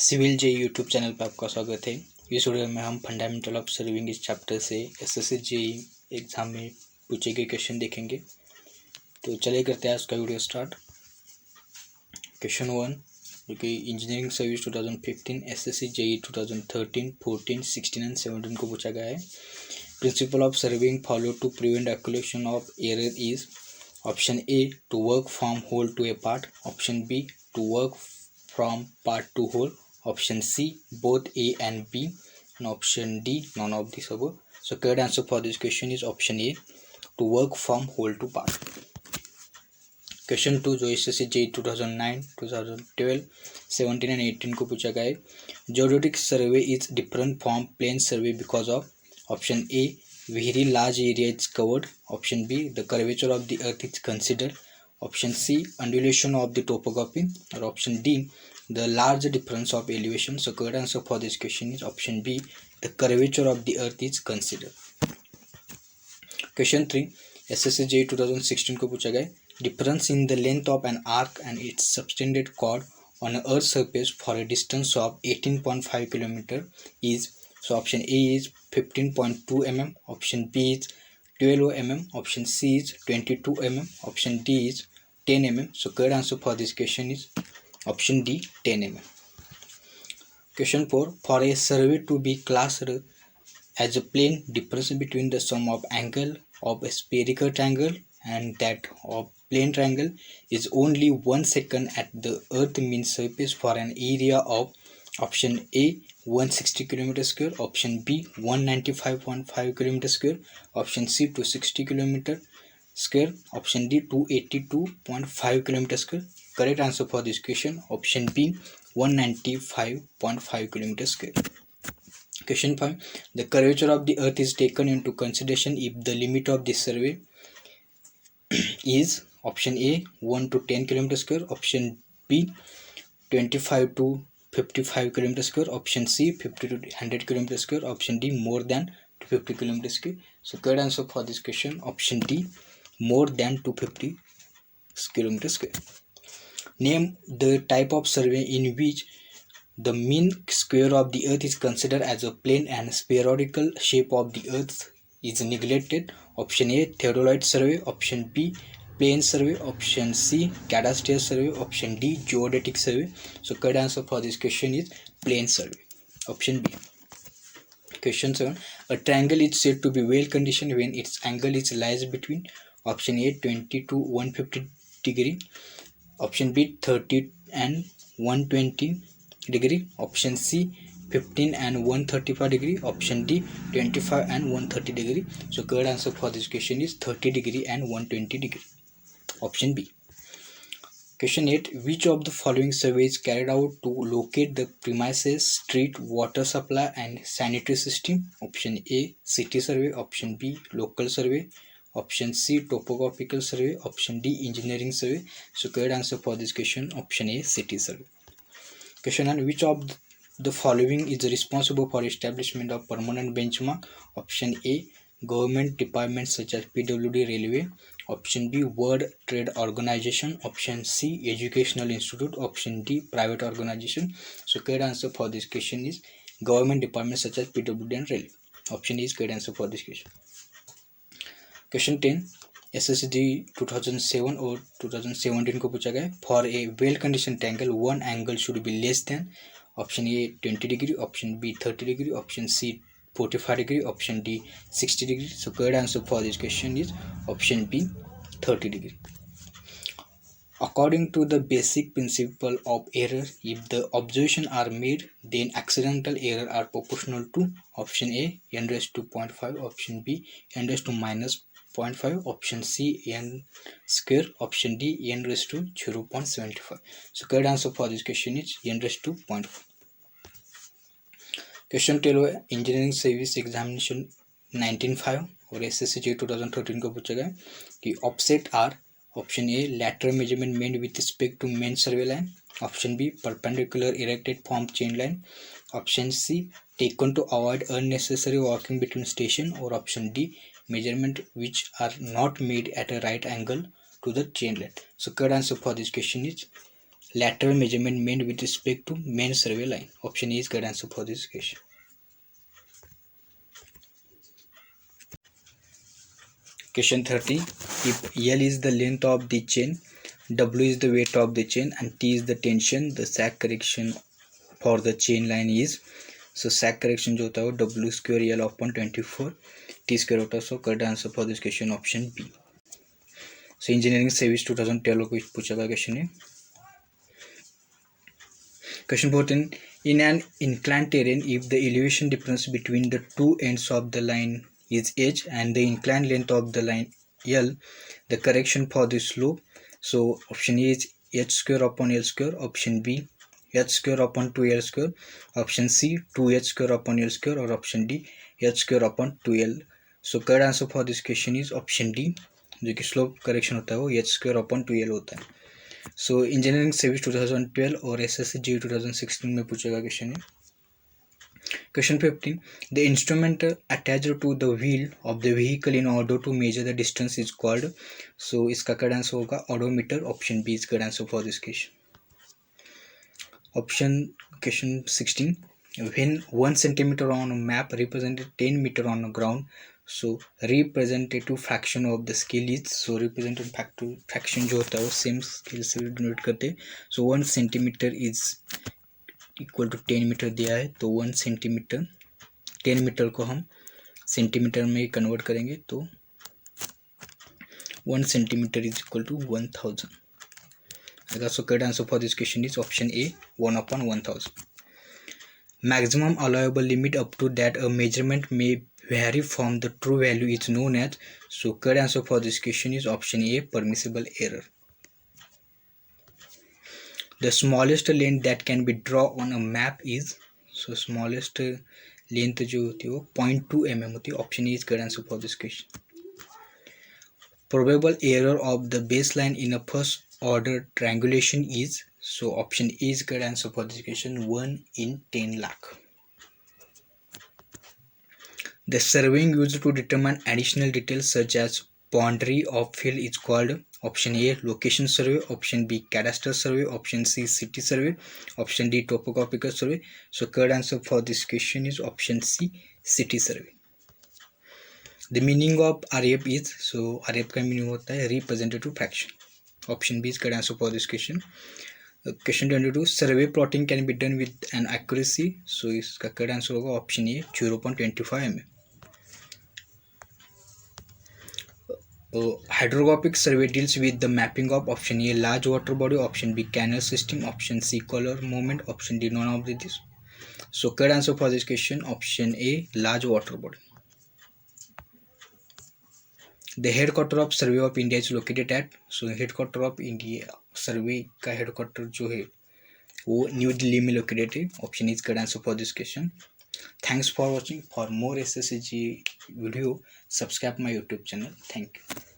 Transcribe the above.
Civil जे YouTube channel पर आपका स्वागत है। इस वीडियो में हम फंडामेंटल ऑफ सर्विंग इस चैप्टर से एसएससी जेई एग्जाम में पूछे गए क्वेश्चन देखेंगे। तो चलिए करते हैं उसका वीडियो स्टार्ट। क्वेश्चन 1 जो कि engineering service 2015 SSC JE 2013, 14, 16 and 17 को पूछा गया है। Principle of surveying follow to prevent accumulation of error is option A to work from whole to a part, option B to work from part to whole, option C both A and B, and option D none of these above. So correct answer for this question is option A to work from whole to part. Question 2 जो SSC JE 2009, 2012, 17 and 18 को पूछा गया है। Geodetic survey is different from plane survey because of option A very large area is covered, option B the curvature of the earth is considered, option C undulation of the topography, or option D the large difference of elevation. So correct answer for this question is option B the curvature of the earth is considered. Question 3 SSC JEE 2016 को पूछा गया difference in the length of an arc and its subtended chord on an earth surface for a distance of 18.5 km is, so option A is 15.2 mm, option B is 12 mm, option C is 22 mm, option D is 10 mm. So correct answer for this question is option D 10 mm. Question 4 for a survey to be classed as a plane, difference between the sum of angle of a spherical triangle and that of plane triangle is only 1 second at the earth mean surface for an area of option A 160 km square, option B 195.5 km square, option C 260 km square, option D 282.5 km square. Correct answer for this question option B 195.5 km square. Question 5 the curvature of the earth is taken into consideration if the limit of this survey is option A 1 to 10 km square, option B 25 to 55 km square, option C 50 to 100 km square, option D more than 250 km square. So correct answer for this question option D more than 250 km square. Name the type of survey in which the mean square of the earth is considered as a plane and spherical shape of the earth is neglected. Option A theodolite survey, option B plane survey, option C cadastral survey, option D geodetic survey. So correct answer for this question is plane survey, option B. Question 7 a triangle is said to be well conditioned when its angle is lies between option A 20 to 150 degree, option B 30 and 120 degree, option C 15 and 135 degree, option D 25 and 130 degree. So correct answer for this question is 30 degree and 120 degree, option B. Question 8 which of the following surveys carried out to locate the premises, street, water supply and sanitary system? Option A city survey, option B local survey, option C topographical survey, option D engineering survey. So correct answer for this question option A city survey. Question 9 which of the following is responsible for establishment of permanent benchmark? Option A government departments such as PWD railway, option B world trade organization, option C educational institute, option D private organization. So correct answer for this question is government departments such as PWD and railway, option D is correct answer for this question. Question 10 SSD 2007 और 2017 को पूछा गया for a well condition triangle one angle should be less than option A 20 degree, option B 30 degree, option C 45 degree, option D 60 degree. So correct answer for this question is option B 30 degree. According to the basic principle of error, if the observation are made, then accidental error are proportional to option A n raised to 0.5, option B n raised to minus 0.5, option C n square, option D n raised to 0.75. So correct answer for this question is n raised to 0.5. Question 12 engineering service examination 1905 और SSC JEE 2013 को पूछा गया कि offset are option A lateral measurement made with respect to main survey line, option B perpendicular erected from chain line, option C taken to avoid unnecessary walking between station, or option D measurement which are not made at a right angle to the chain line. So correct answer for this question is lateral measurement made with respect to main survey line. Option A is correct answer for this question. Question 30. If L is the length of the chain, W is the weight of the chain, and T is the tension, the sag correction for the chain line is, so sag correction जो होता है वो W square L upon 24 T square होता है. So correct answer for this question option B. So engineering service 2012 को पूछा गया question है. Question 14. In an inclined terrain, if the elevation difference between the two ends of the line is h and the inclined length of the line L, the correction for the slope, so option A is h square upon L square, option B h square upon 2L square, option C 2h square upon L square, or option D h square upon 2L. So correct answer for this question is option D, जो कि slope correction होता है वो h square upon 2L होता है. सो engineering service 2012 और SSC जी 2016 में पूछेगा क्वेश्चन है. Question 15. The instrument attached to the wheel of the vehicle in order to measure the distance is called, so इसका करेक्ट आंसर होगा odometer. Option B is correct answer for this question. Option question 16. When 1 centimeter on a map represented 10 meter on the ground, so representative fraction of the scale is, so representative fraction जो होता है वो same scale से denote करते हैं. So 1 centimetre is equal to 10 metre दिया है, तो 1 सेंटीमीटर 10 मीटर को हम सेंटीमीटर में कन्वर्ट करेंगे तो 1 centimetre is equal to 1000. So correct answer for this question is option A 1/1000. Maximum allowable limit up to that a measurement may vary from the true value is known as, so correct answer for this question is option A permissible error. The smallest length that can be drawn on a map is, so smallest length जो होती है वो 0.2 mm होती है. Option A is correct answer for this question. Probable error of the baseline in a first order triangulation is, so option A is correct answer for this question 1 in 10 lakh. The surveying used to determine additional details such as boundary of field is called, option A location survey, option B cadastral survey, option C city survey, option D topographical survey. So correct answer for this question is option C city survey. The meaning of RF is, so RF का meaning होता है representative fraction. Option B is correct answer for this question. Question 22. Survey plotting can be done with an accuracy, so इसका correct answer होगा option A 0.25 mm. Hydrographic survey deals with the mapping of, option A large water body, option B canal system, option C colour movement, option D none of this. So correct answer for this question option A large water body. The headquarter of Survey of India is located at, so headquarter of India सर्वे का headquarter जो है वो new Delhi में located है. Option is correct answer for this question. Thanks for watching. For more SSCG video, subscribe my YouTube channel. Thank you.